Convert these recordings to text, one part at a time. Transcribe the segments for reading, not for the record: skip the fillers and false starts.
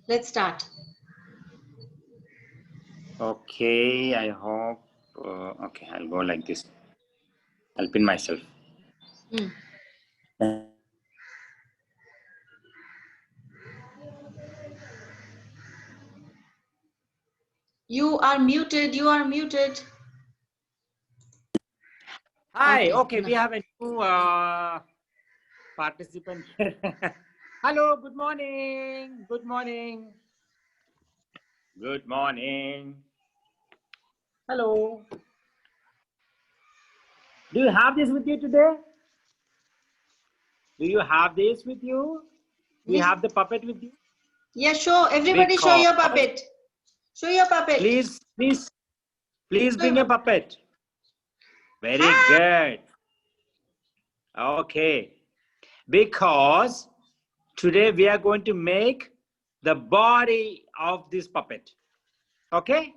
Let's start. Okay, I hope. Okay, I'll go like this. I'll pin myself. You are muted. You are muted. Hi. Okay. Okay, we have a new participant here. Hello. Good morning. Good morning. Good morning. Hello. Do you have this with you today? Do you have this with you? Do you Yes. have the puppet with you? Yeah, show. Everybody show your puppet. Show your puppet. Please bring a puppet. Very Hi. good. Okay. Because today we are going to make the body of this puppet. Okay?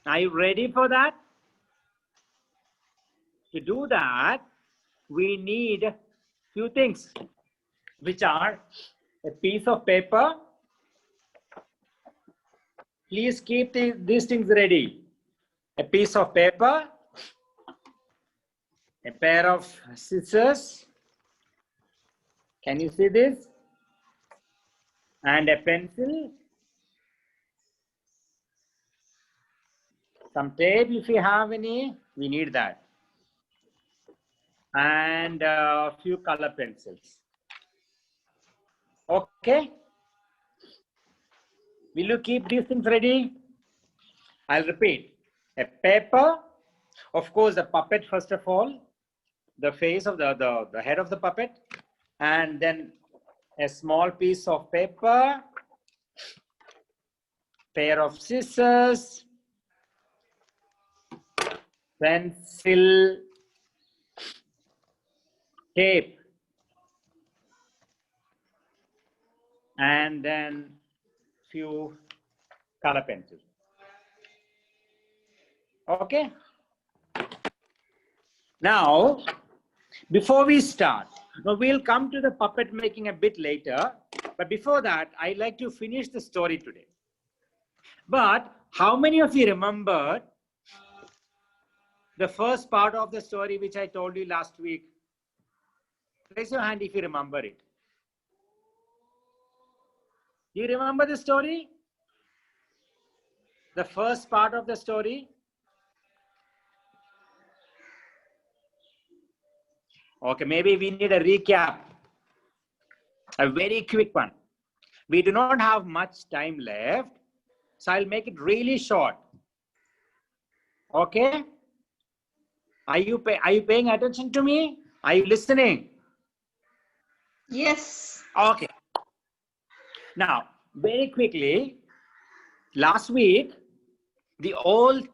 Are you ready for that? To do that, we need few things, which are a piece of paper. Please keep these things ready. A piece of paper, a pair of scissors. Can you see this? And a pencil. Some tape if you have any, we need that. And a few color pencils. Okay? Will you keep these things ready? I'll repeat. A paper, of course, the puppet first of all, the face of the head of the puppet, and then a small piece of paper, pair of scissors, pencil, tape, and then few color pencils. Okay? Now, before we start, now we'll come to the puppet making a bit later, but before that, I'd like to finish the story today. But how many of you remembered the first part of the story which I told you last week? Raise your hand if you remember it. Do you remember the story? The first part of the story? Okay, maybe we need a recap. A very quick one. We do not have much time left, so I'll make it really short. Okay? Are you paying attention to me? Are you listening? Yes. Okay. Now, very quickly, last week, the old,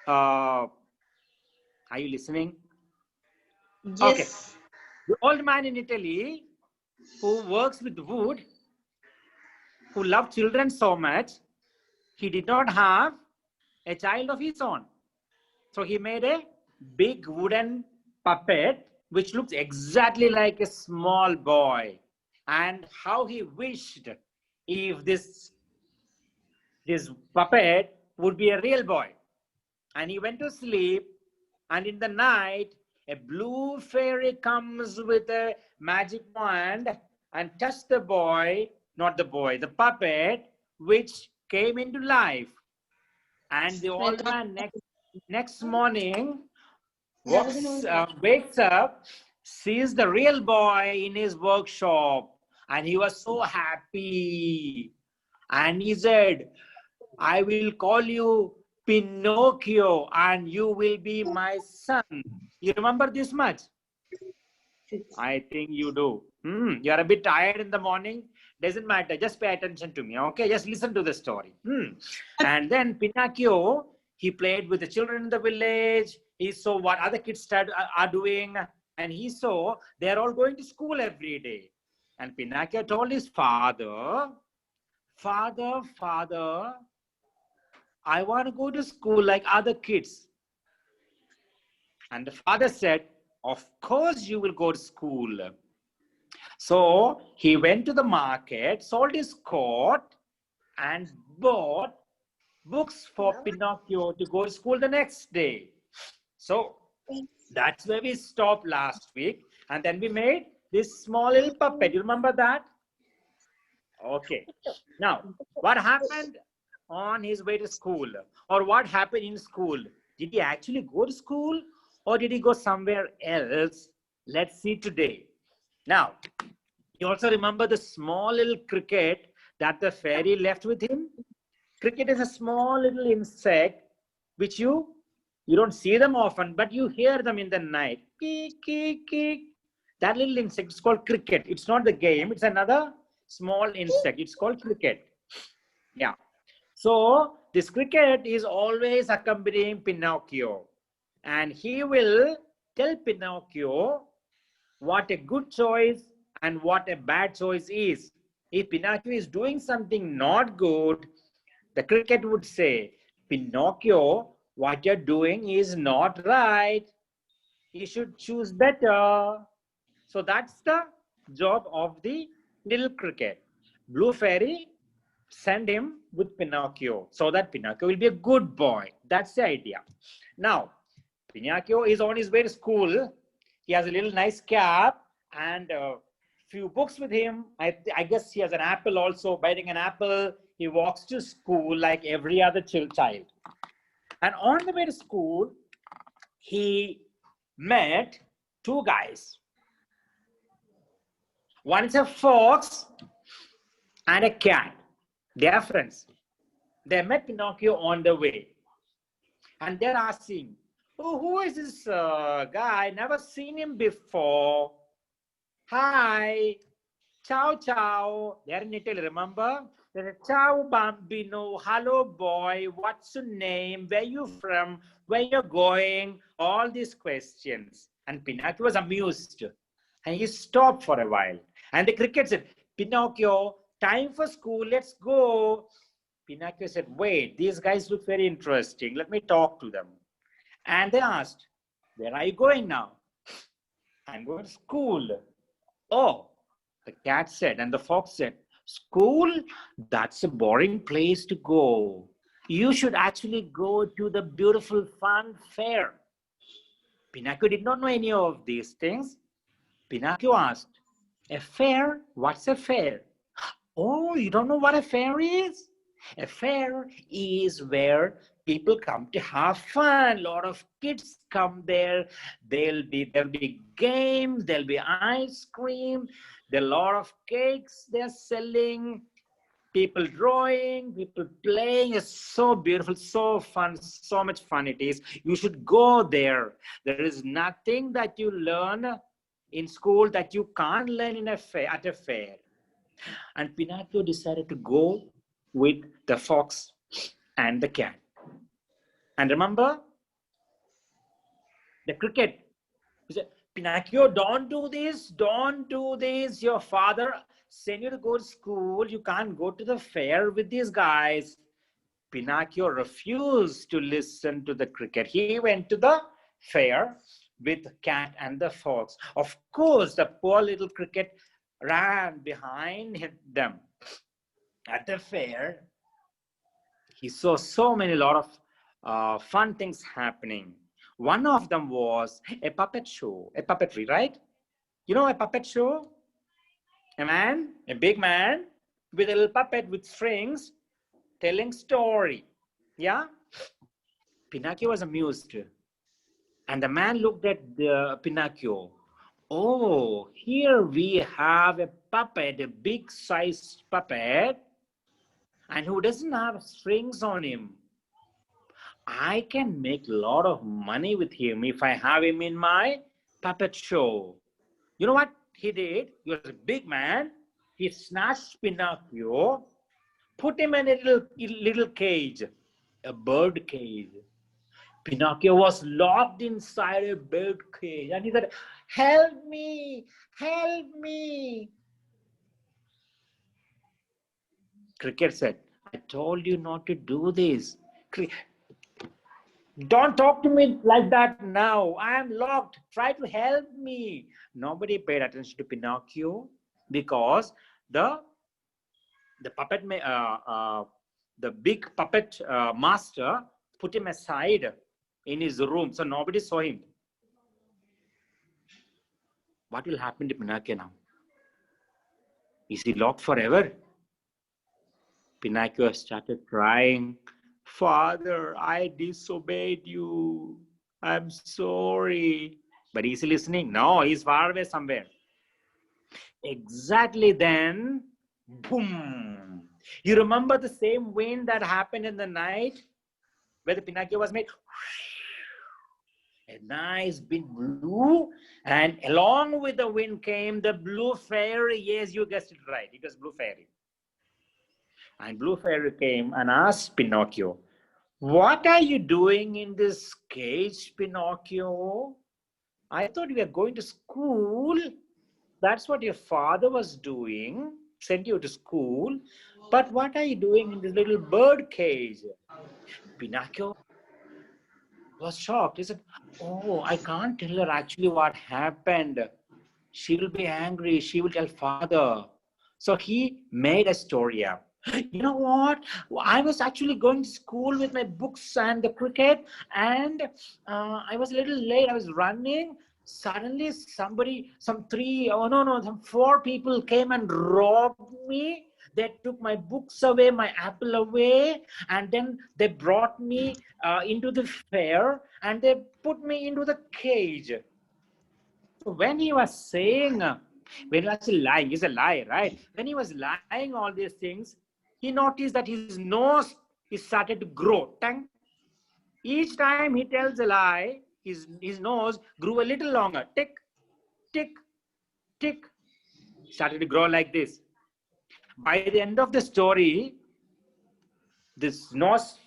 are you listening? Yes. Okay. The old man in Italy who works with wood, who loved children so much, he did not have a child of his own. So he made a big wooden puppet which looks exactly like a small boy. And how he wished if this puppet would be a real boy. And he went to sleep, and in the night, a blue fairy comes with a magic wand and touched the boy, not the boy, the puppet, which came into life. And the old man next morning wakes up, sees the real boy in his workshop, and he was so happy. And he said, I will call you Pinocchio and you will be my son. You remember this much? I think you do. You are a bit tired in the morning. Doesn't matter. Just pay attention to me. Okay, just listen to the story. And then Pinocchio, he played with the children in the village. He saw what other kids are doing. And he saw they're all going to school every day. And Pinocchio told his father, Father, I want to go to school like other kids. And the father said, of course you will go to school. So he went to the market, sold his coat, and bought books for Pinocchio to go to school the next day. So that's where we stopped last week. And then we made this small little puppet. You remember that? Okay. Now, what happened on his way to school? Or what happened in school? Did he actually go to school? Or did he go somewhere else? Let's see today. Now, you also remember the small little cricket that the fairy left with him? Cricket is a small little insect which you don't see them often, but you hear them in the night. Keek, keek, keek. That little insect is called cricket. It's not the game. It's another small insect. It's called cricket. Yeah. So this cricket is always accompanying Pinocchio. And he will tell Pinocchio what a good choice and what a bad choice is. If Pinocchio is doing something not good, the cricket would say, Pinocchio, what you're doing is not right. You should choose better. So that's the job of the little cricket. Blue Fairy send him with Pinocchio so that Pinocchio will be a good boy. That's the idea. Now, Pinocchio is on his way to school. He has a little nice cap and a few books with him. I guess he has an apple also, biting an apple. He walks to school like every other child. And on the way to school, he met two guys. One is a fox and a cat. They are friends. They met Pinocchio on the way. And they're asking, oh, who is this guy? Never seen him before. Hi. Ciao, ciao. They're in Italy, remember? They're ciao, bambino. Hello, boy. What's your name? Where you from? Where you're going? All these questions. And Pinocchio was amused. And he stopped for a while. And the cricket said, Pinocchio, time for school. Let's go. Pinocchio said, wait, these guys look very interesting. Let me talk to them. And they asked, where are you going now? I'm going to school. Oh, the cat said, and the fox said, school? That's a boring place to go. You should actually go to the beautiful fun fair. Pinocchio did not know any of these things. Pinocchio asked, a fair? What's a fair? Oh, you don't know what a fair is? A fair is where people come to have fun. A lot of kids come there. There'll be games, there'll be ice cream, there are a lot of cakes they're selling, people drawing, people playing. It's so beautiful, so fun, so much fun it is. You should go there. There is nothing that you learn in school that you can't learn in at a fair. And Pinocchio decided to go with the fox and the cat. And remember, the cricket. He said, Pinocchio, don't do this. Don't do this. Your father sent you to go to school. You can't go to the fair with these guys. Pinocchio refused to listen to the cricket. He went to the fair with the cat and the fox. Of course, the poor little cricket ran behind them. At the fair, he saw so many lot of fun things happening. One of them was a puppet show, a puppetry, right? You know a puppet show? A man, a big man with a little puppet with strings telling story. Yeah? Pinocchio was amused. And the man looked at the Pinocchio. Oh, here we have a puppet, a big sized puppet, and who doesn't have strings on him. I can make a lot of money with him if I have him in my puppet show. You know what he did? He was a big man. He snatched Pinocchio, put him in a little cage, a bird cage. Pinocchio was locked inside a bird cage and he said, help me, help me. Cricket said, I told you not to do this. Don't talk to me like that now. I am locked. Try to help me. Nobody paid attention to Pinocchio. because the puppet the big puppet master put him aside in his room, so nobody saw him. What will happen to Pinocchio now? Is he locked forever? Pinocchio started crying. Father, I disobeyed you. I'm sorry. But is he listening? No, he's far away somewhere. Exactly then, boom. You remember the same wind that happened in the night where the Pinocchio was made? A nice big blue, and along with the wind came the blue fairy. Yes, you guessed it right. It was blue fairy. And blue fairy came and asked Pinocchio, what are you doing in this cage, Pinocchio? I thought you were going to school. That's what your father was doing, sent you to school. But what are you doing in this little bird cage? Pinocchio was shocked. He said, oh, I can't tell her actually what happened. She will be angry. She will tell father. So he made a story up. You know what? I was actually going to school with my books and the cricket, and I was a little late. I was running. Suddenly, some four people came and robbed me. They took my books away, my apple away, and then they brought me into the fair, and they put me into the cage. So when he was saying, when he was lying, it's a lie, right? When he was lying all these things, he noticed that his nose is started to grow. Tang. Each time he tells a lie, his nose grew a little longer. Tick, tick, tick. Started to grow like this. By the end of the story, this nose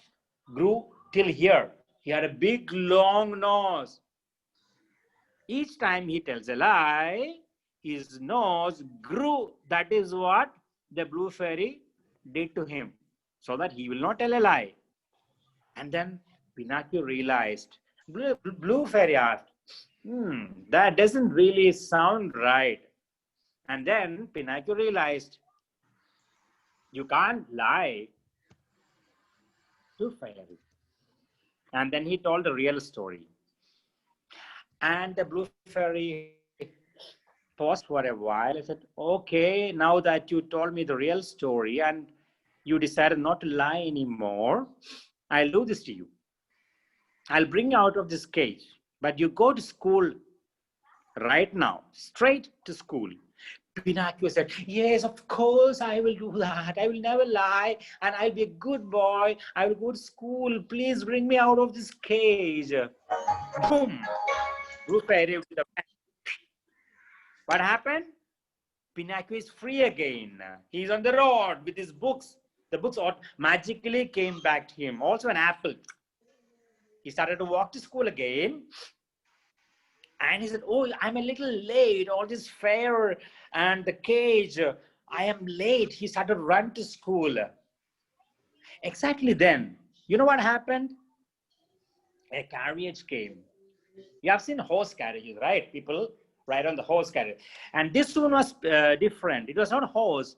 grew till here. He had a big, long nose. Each time he tells a lie, his nose grew. That is what the blue fairy did to him, so that he will not tell a lie. And then Pinocchio realized, blue fairy asked, that doesn't really sound right. And then Pinocchio realized, you can't lie to fairy. And then he told the real story. And the blue fairy paused for a while. I said, okay, now that you told me the real story and you decided not to lie anymore, I'll do this to you. I'll bring you out of this cage, but you go to school right now, straight to school. Pinocchio said, yes, of course, I will do that. I will never lie, and I'll be a good boy. I will go to school. Please bring me out of this cage. Boom. Blue fairy with the bang. What happened? Pinocchio is free again. He's on the road with his books. The books magically came back to him. Also an apple. He started to walk to school again. And he said, oh, I'm a little late. All this fair and the cage. I am late. He started to run to school. Exactly then, you know what happened? A carriage came. You have seen horse carriages, right? People ride on the horse carriage. And this one was different. It was not a horse.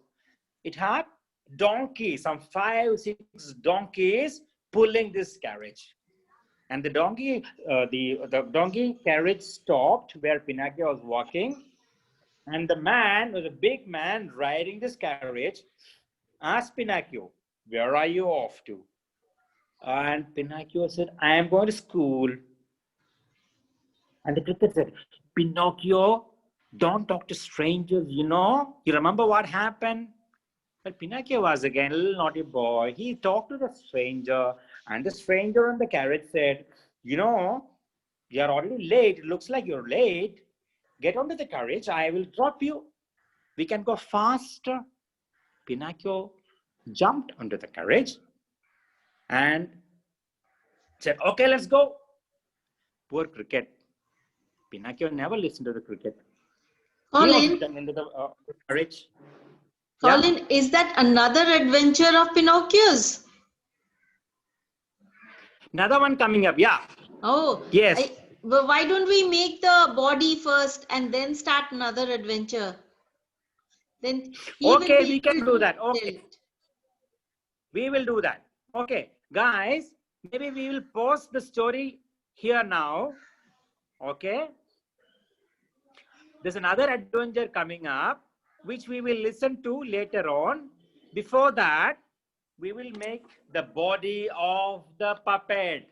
It had donkeys, some 5, 6 donkeys pulling this carriage. And the donkey carriage stopped where Pinocchio was walking. And the man was a big man riding this carriage, asked Pinocchio, where are you off to? And Pinocchio said, I am going to school. And the cricket said, Pinocchio, don't talk to strangers, you know? You remember what happened? But Pinocchio was again a little naughty boy. He talked to the stranger, and the stranger on the carriage said, you know, you are already late. It looks like you're late. Get onto the carriage. I will drop you. We can go faster. Pinocchio jumped onto the carriage and said, okay, let's go. Poor cricket. Pinocchio never listened to the cricket. Colin, Into the carriage. Colin, Yeah. is that another adventure of Pinocchio's? Another one coming up, yeah. Oh, yes. Well, why don't we make the body first and then start another adventure? then he will Okay, be we can able do to that. tell Okay, it. we will do that. Okay, guys, maybe we will pause the story here now. Okay, there's another adventure coming up, which we will listen to later on. Before that, we will make the body of the puppet.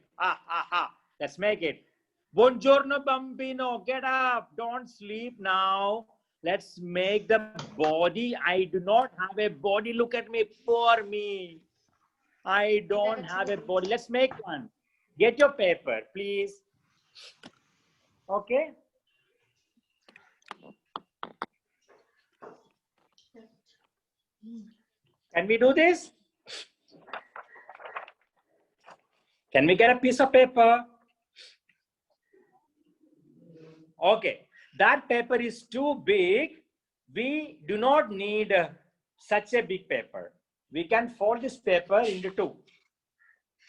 Let's make it. Buongiorno bambino, get up, don't sleep now. Let's make the body. I do not have a body. Look at me, poor me. I don't have a body. Let's make one. Get your paper, please. Okay. Can we do this? Can we get a piece of paper? Okay, that paper is too big. We do not need such a big paper. We can fold this paper into two.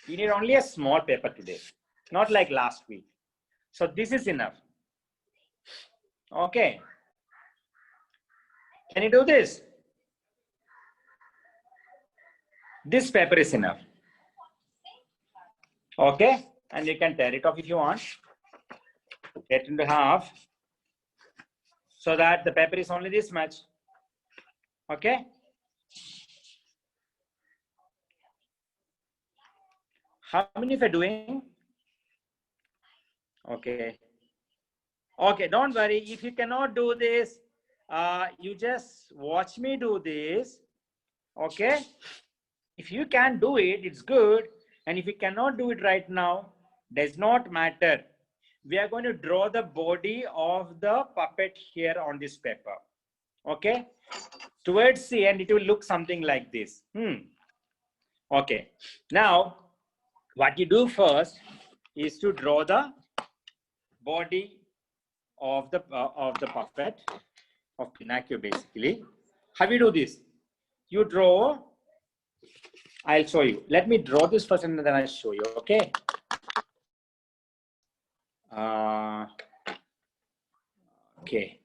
We need only a small paper today, not like last week. So this is enough. Okay. Can you do this? This paper is enough. Okay, and you can tear it off if you want. Get into half so that the paper is only this much. Okay. How many of you are doing? Okay. Okay, don't worry. If you cannot do this, you just watch me do this. Okay. If you can do it, it's good. And if you cannot do it right now, does not matter. We are going to draw the body of the puppet here on this paper. Okay. Towards the end, it will look something like this. Okay. Now, what you do first is to draw the body of the puppet of Pinocchio, basically. How do you do this? You draw. I'll show you. Let me draw this first and then I'll show you. Okay. Okay.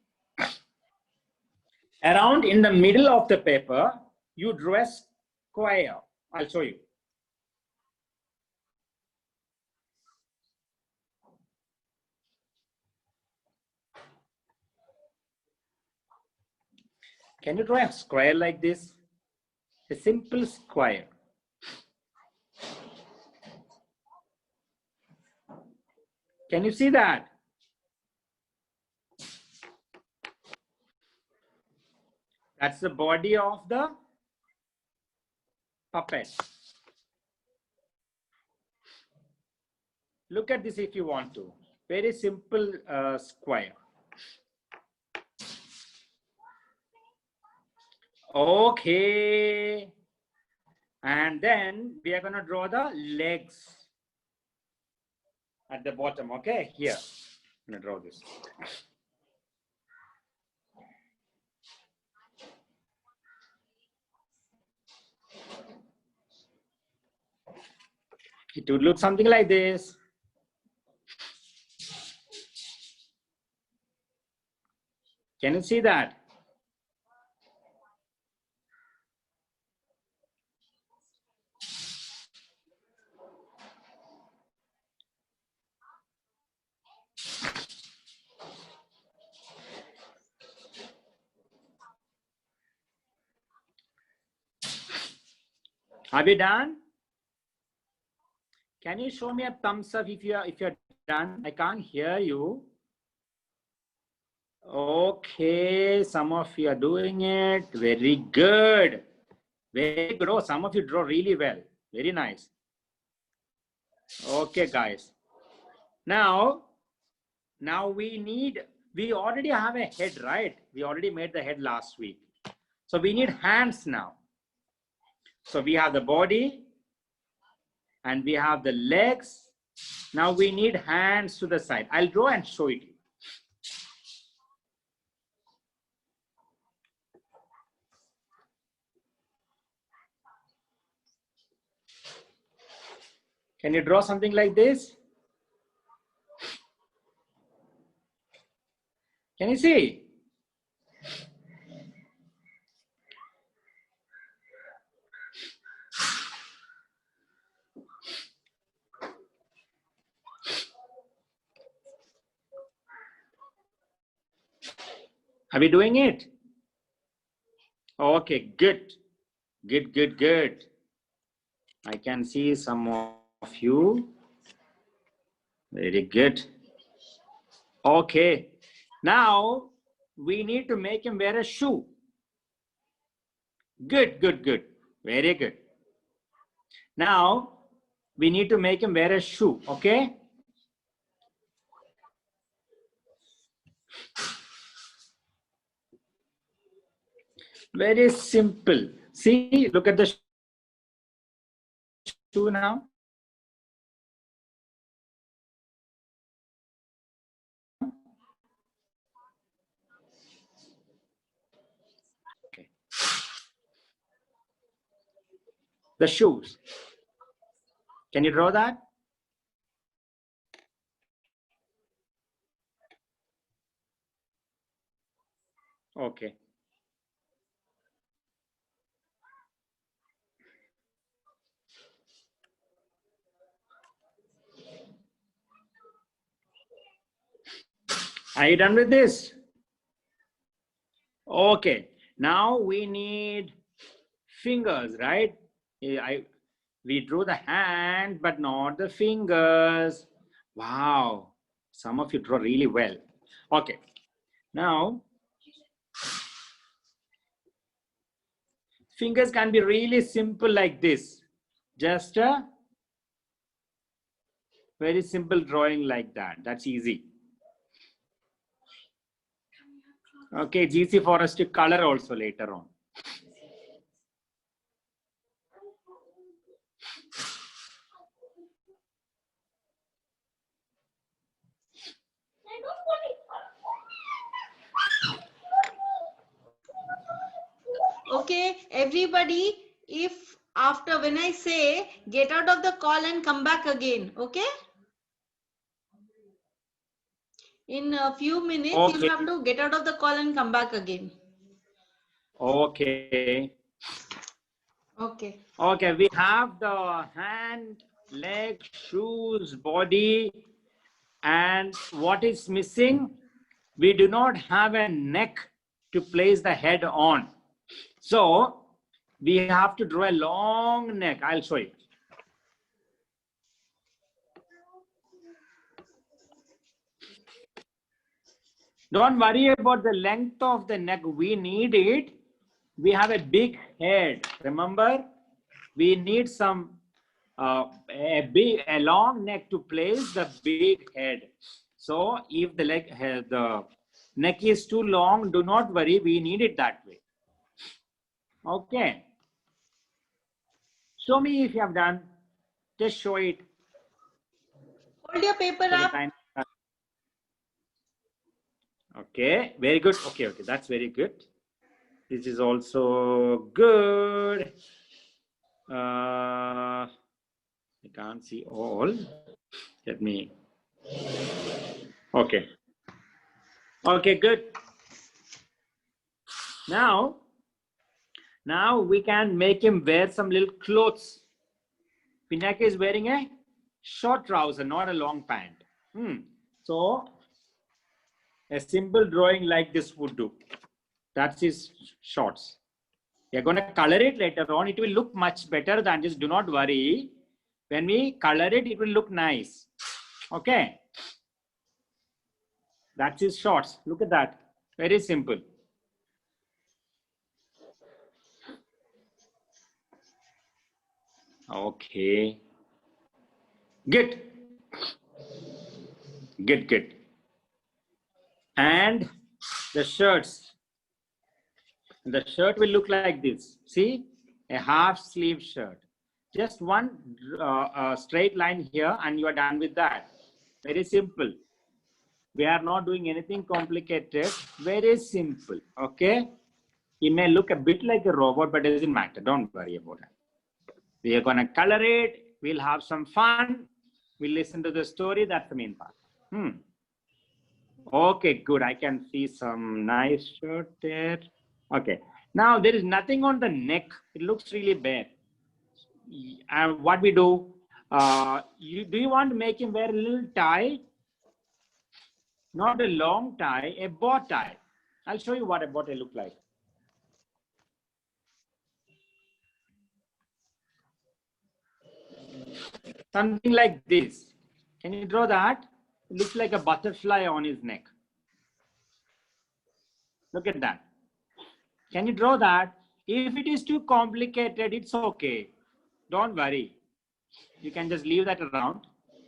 Around in the middle of the paper, you draw a square. I'll show you. Can you draw a square like this? A simple square. Can you see that? That's the body of the puppet. Look at this if you want to. Very simple square. Okay. And then we are going to draw the legs at the bottom. Okay, here. I'm going to draw this. It would look something like this. Can you see that? Are we done? Can you show me a thumbs up if you're done? I can't hear you. Okay, some of you are doing it. Very good. Very good. Oh, some of you draw really well. Very nice. Okay, guys. Now we already have a head, right? We already made the head last week. So we need hands now. So we have the body and we have the legs. Now we need hands to the side. I'll draw and show it to you. Can you draw something like this? Can you see? Are we doing it? Okay, good. Good, good, good. I can see some of you. Very good. Okay. Now we need to make him wear a shoe. Good, good, good. Very good. Now we need to make him wear a shoe. Okay. Very simple. See, look at the shoe now. Okay. The shoes. Can you draw that? Okay. Are you done with this? Okay. Now we need fingers, right? We drew the hand, but not the fingers. Wow. Some of you draw really well. Okay. Now, fingers can be really simple like this. Just a very simple drawing like that. That's easy. Okay, it's easy for us to color also later on. Okay, everybody, if after when I say get out of the call and come back again, okay? In a few minutes, Okay. you have to get out of the call and come back again. Okay. Okay. Okay, we have the hand, leg, shoes, body, and what is missing? We do not have a neck to place the head on. So we have to draw a long neck. I'll show you. Don't worry about the length of the neck. We need it. We have a big head. Remember, we need some a long neck to place the big head. So if the neck is too long, do not worry. We need it that way. Okay. Show me if you have done. Just show it. Hold your paper up. Okay, very good. Okay, that's very good. This is also good. I can't see all. Let me. Okay. Okay, good. Now we can make him wear some little clothes. Pinaka is wearing a short trouser, not a long pant. So a simple drawing like this would do. That's his shorts. You're going to color it later on. It will look much better than this. Do not worry. When we color it, it will look nice. Okay. That's his shorts. Look at that. Very simple. Okay. Good. Good, good. And the shirts. The shirt will look like this. See, a half sleeve shirt. Just one straight line here and you are done with that. Very simple. We are not doing anything complicated. Very simple. Okay. He may look a bit like a robot, but it doesn't matter. Don't worry about it. We are going to color it. We'll have some fun. We'll listen to the story. That's the main part. Okay, good. I can see some nice shirt there. Okay. Now there is nothing on the neck. It looks really bad. And what we do, do you want to make him wear a little tie? Not a long tie, a bow tie. I'll show you what I look like. Something like this. Can you draw that? It looks like a butterfly on his neck. Look at that. Can you draw that? If it is too complicated, it's okay. Don't worry. You can just leave that around.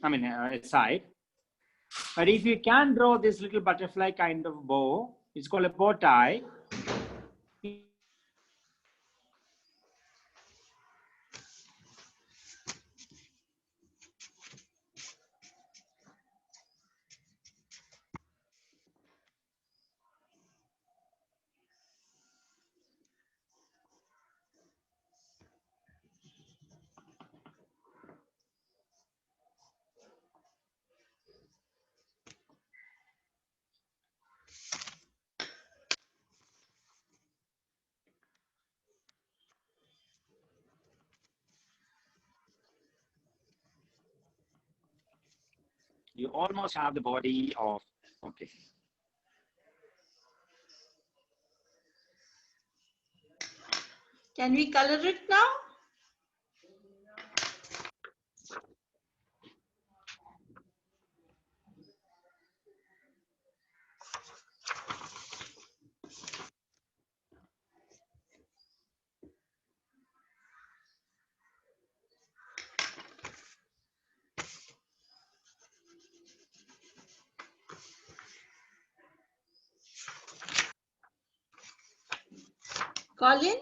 Aside. But if you can draw this little butterfly kind of bow, it's called a bow tie. You almost have the body of, okay. Can we color it now? Colin?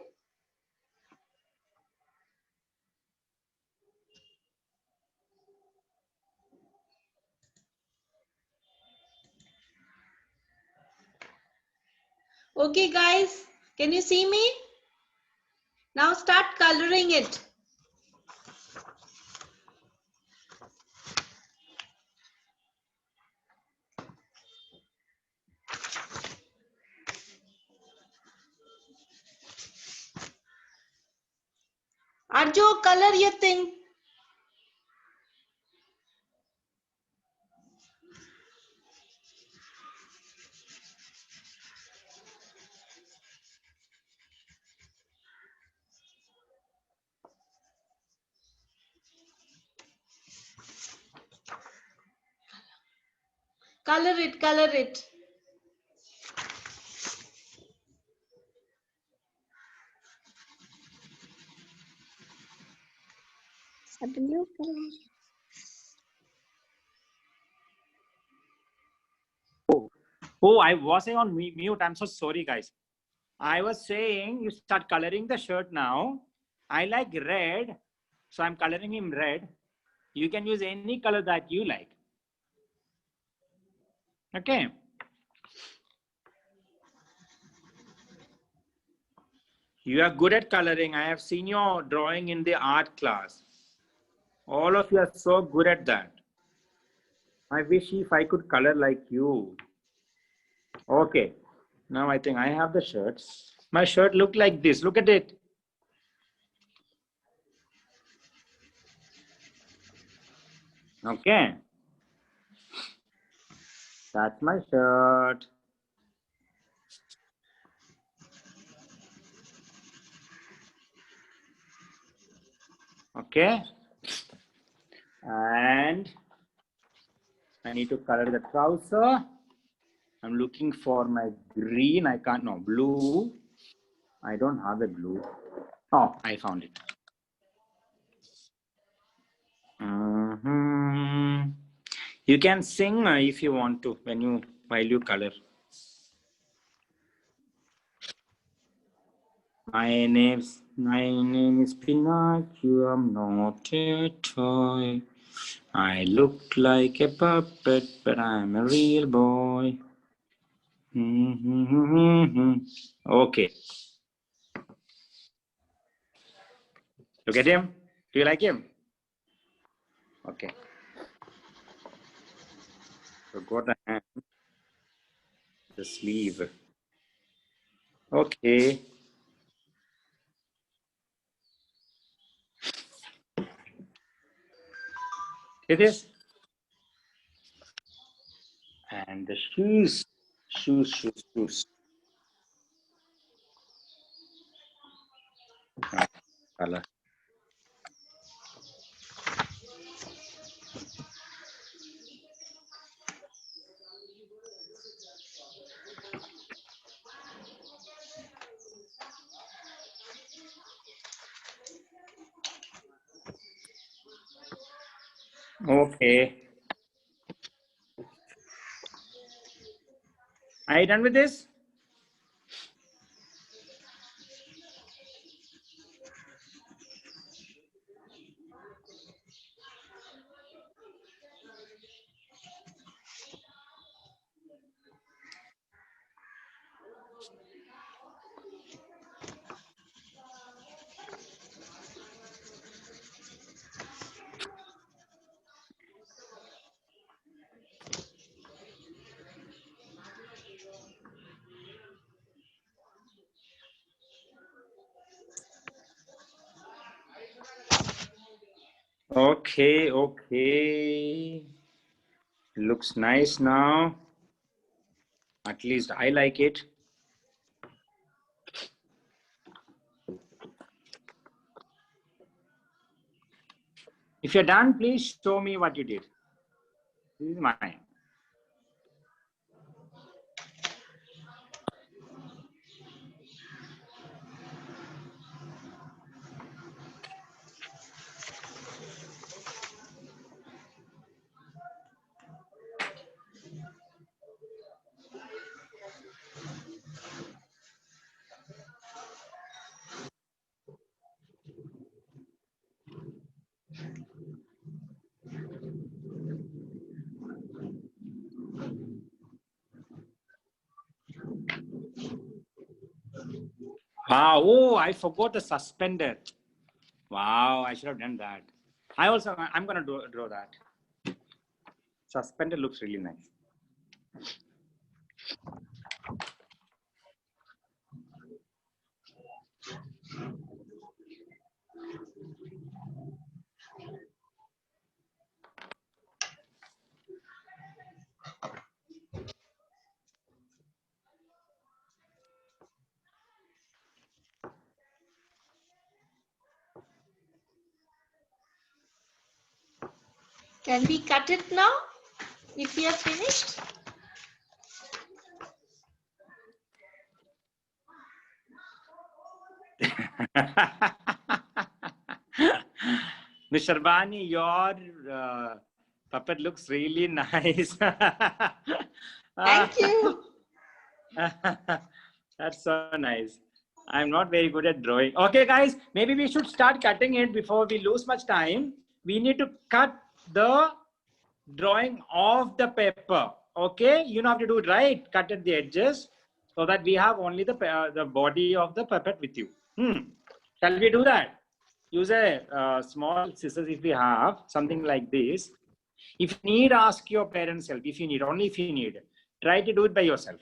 Okay, guys, can you see me? Now start coloring it. Arjo, color your thing. Color it, color it. A blue color. Oh, I was on mute. I'm so sorry, guys. I was saying you start coloring the shirt now. I like red, so I'm coloring him red. You can use any color that you like. Okay. You are good at coloring. I have seen your drawing in the art class. All of you are so good at that. I wish if I could color like you. Okay. Now I think I have the shirts. My shirt look like this. Look at it. Okay. That's my shirt. Okay. And I need to color the trouser. I'm looking for my green. I can't, no, blue. I don't have a blue. Oh, I found it. You can sing if you want to while you color. My name is Pinocchio. I'm not a toy. I look like a puppet, but I'm a real boy. Okay. Look at him. Do you like him? Okay. So got the hand, the sleeve. Okay. It is. And the shoes. Shoes. Color. Okay. Are you done with this? Okay, okay. Looks nice now. At least I like it. If you're done, please show me what you did. This is mine. Wow. Oh, I forgot the suspender. Wow, I should have done that. I'm gonna draw that. Suspender looks really nice. Can we cut it now? If we are finished? Mr. Bani, your puppet looks really nice. Thank you. That's so nice. I'm not very good at drawing. Okay, guys, maybe we should start cutting it before we lose much time. We need to cut the drawing of the paper. Okay, you know how to do it, right? Cut at the edges so that we have only the body of the puppet with you. Shall we do that? Use a small scissors if we have something like this. If you need, ask your parents' help. If you need, only if you need. Try to do it by yourself.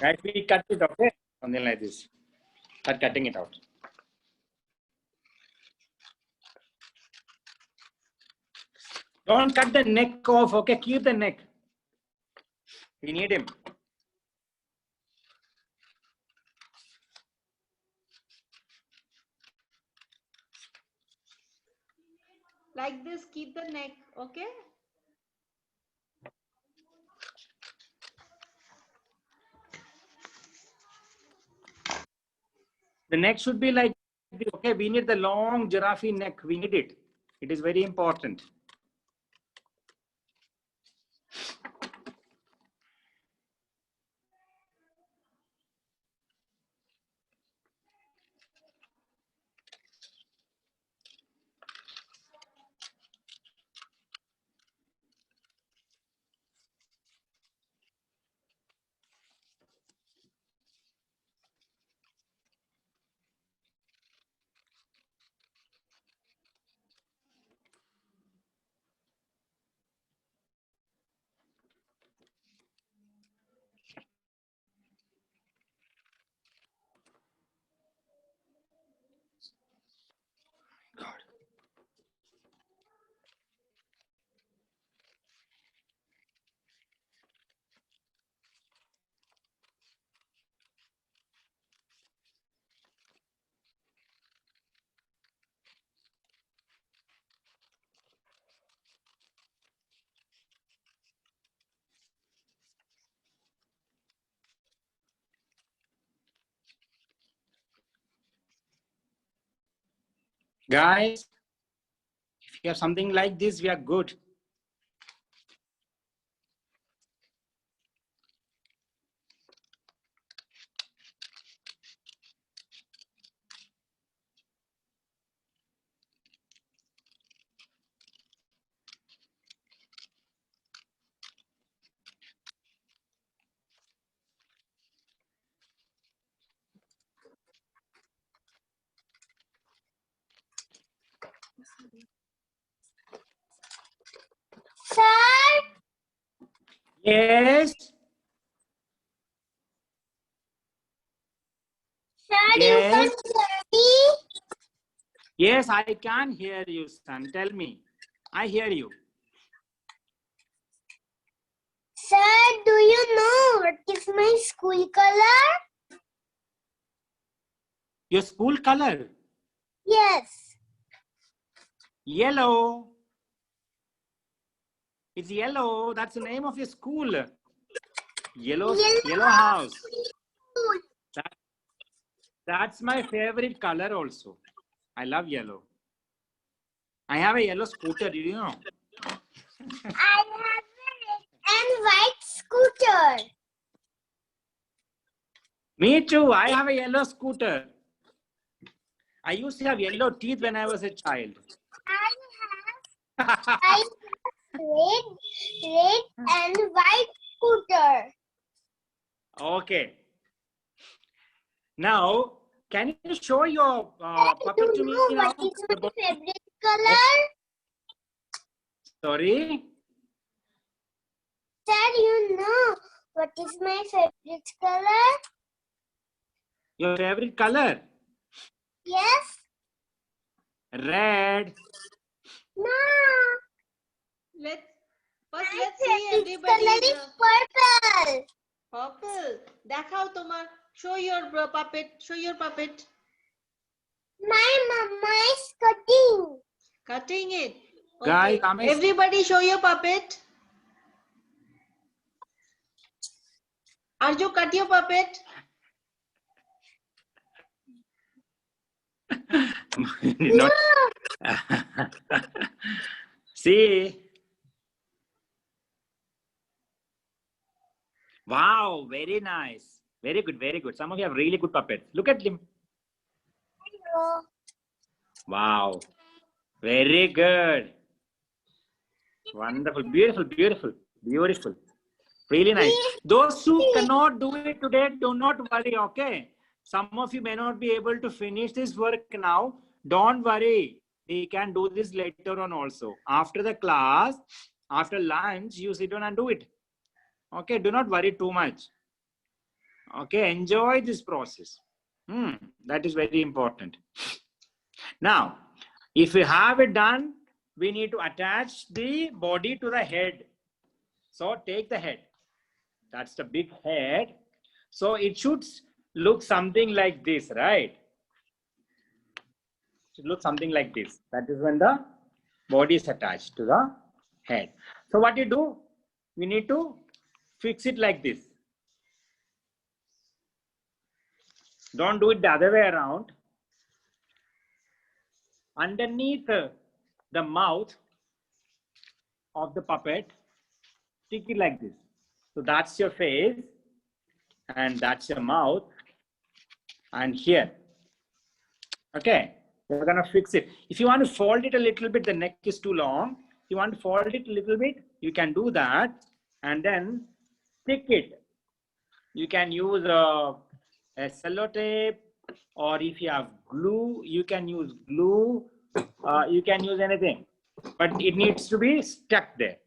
Right, we cut it, okay? Something like this. Start cutting it out. Don't cut the neck off, okay? Keep the neck. We need him. Like this, keep the neck, okay? The neck should be like this, okay? We need the long giraffe neck. We need it. It is very important. Guys, if you have something like this, we are good. Sir, Yes. sir, you Yes. can hear me? Yes, I can hear you, son. Tell me. I hear you. Sir, do you know what is my school color? Your school color? Yes. Yellow. It's yellow. That's the name of your school. Yellow house. That's my favorite color also. I love yellow. I have a yellow scooter, do you know? I have a red and white scooter. Me too. I have a yellow scooter. I used to have yellow teeth when I was a child. I have red and white scooter. Okay. Now, can you show your puppet to me know now? what is my favorite color? Sorry? Sir, you know what is my favorite color? Your favorite color? Yes. Red. No. Let's My see favorite color everybody. is purple. Purple. Dekhao tomar. Show your puppet. Show your puppet. My mama is cutting. Cutting it. Guys, Okay. Everybody show your puppet. Arju, cut your puppet. Not. See? Wow, very nice. Very good, very good. Some of you have really good puppets. Look at him. Hello. Wow. Very good. Wonderful. Beautiful, beautiful, beautiful. Really nice. Those who cannot do it today, do not worry, okay? Some of you may not be able to finish this work now. Don't worry. We can do this later on also. After the class, after lunch, you sit down and do it. Okay, do not worry too much. Okay, enjoy this process. That is very important. Now, if we have it done, we need to attach the body to the head. So take the head. That's the big head. So it should look something like this, right? It should look something like this. That is when the body is attached to the head. So what you do, we need to fix it like this. Don't do it the other way around. Underneath the mouth of the puppet, stick it like this. So that's your face, and that's your mouth, and here. Okay, we're gonna fix it. If you want to fold it a little bit, the neck is too long. If you want to fold it a little bit, you can do that, and then stick it. You can use a sellotape, or if you have glue, you can use glue. You can use anything, but it needs to be stuck there.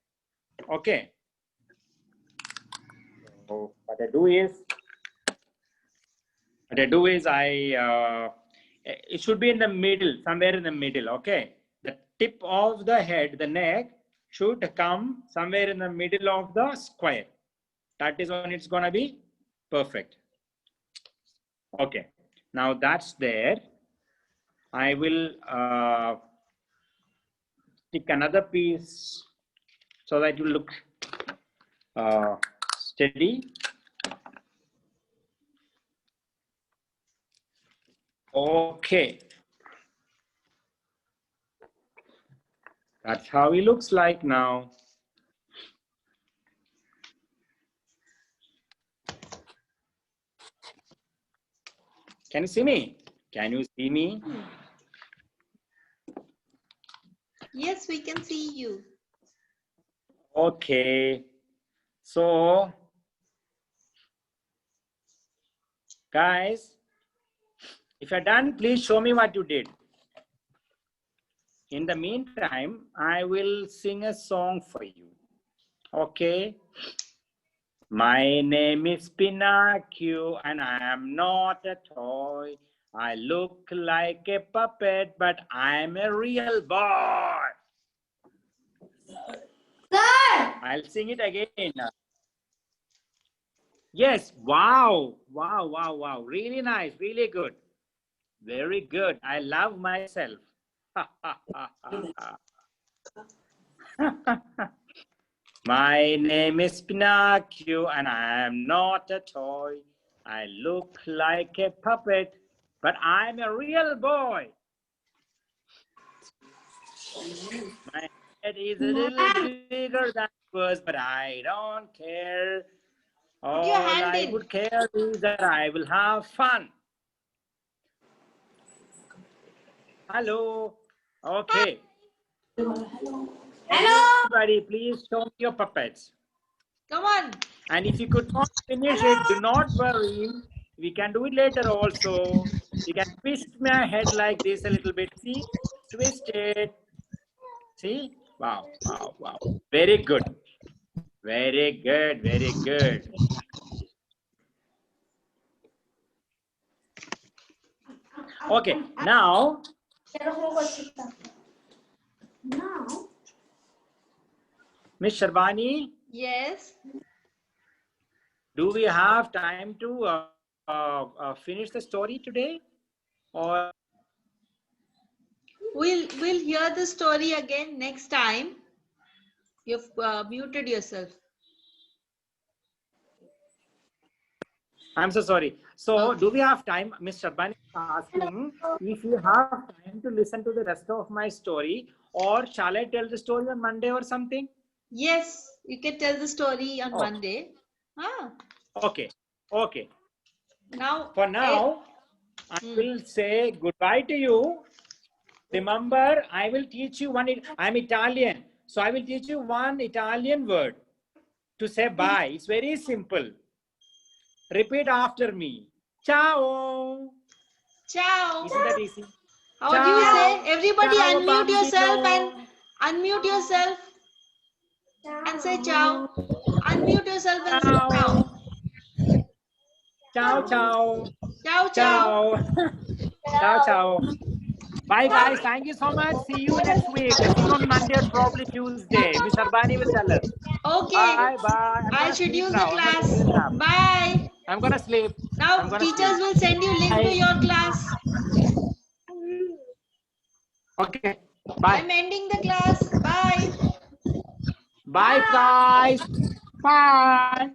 Okay. So what I do is, it should be in the middle, somewhere in the middle. Okay. The tip of the head, the neck should come somewhere in the middle of the square. That is when it's gonna be perfect. Okay. Now that's there. I will stick another piece so that you look steady. Okay. That's how he looks like now. Can you see me? Can you see me? Yes, we can see you. Okay. So, guys, if you're done, please show me what you did. In the meantime, I will sing a song for you. Okay? My name is Pinocchio and I am not a toy. I look like a puppet, but I'm a real boy. Sir! I'll sing it again. Yes, wow, wow, wow, wow. Really nice, really good. Very good. I love myself. My name is Pinocchio and I am not a toy. I look like a puppet, but I'm a real boy. My head is a little bigger than yours, but I don't care. Put your All hand I in. would care is that I will have fun. Hello. Okay. Hello! Everybody, please show me your puppets. Come on. And if you could not finish it, do not worry. We can do it later also. You can twist my head like this a little bit. See? Twist it. See? Wow, wow, wow. Very good. Very good, very good. Okay, now, Now, Miss Sharbani, Yes. do we have time to finish the story today? Or We'll hear the story again next time. You've muted yourself. I'm so sorry. So, Okay. do we have time? Miss Sharbani is asking if you have time to listen to the rest of my story, or shall I tell the story on Monday or something? Yes, you can tell the story on Oh. Monday. Ah, Okay, okay. now. For now, I will say goodbye to you. Remember, I will teach you one. I'm Italian, so I will teach you one Italian word to say bye. It's very simple. Repeat after me. Ciao. Ciao. Isn't that easy? How do you Ciao. say? Everybody Ciao, unmute yourself and bambino. unmute yourself and say ciao. Unmute yourself and say ciao. Ciao. Ciao, ciao. Ciao, ciao. Ciao. Ciao, ciao. Bye, guys. Thank you so much. See you next week. See you on Monday or probably Tuesday. Miss Arbani will tell us. Okay. Bye, bye. I'm I'll gonna sleep schedule the now. I'm gonna class. take a nap. Bye. I'm gonna sleep. Now I'm gonna teachers sleep. will send you link to Bye. your class. Okay. Bye. I'm ending the class. Bye. Bye, guys. Bye.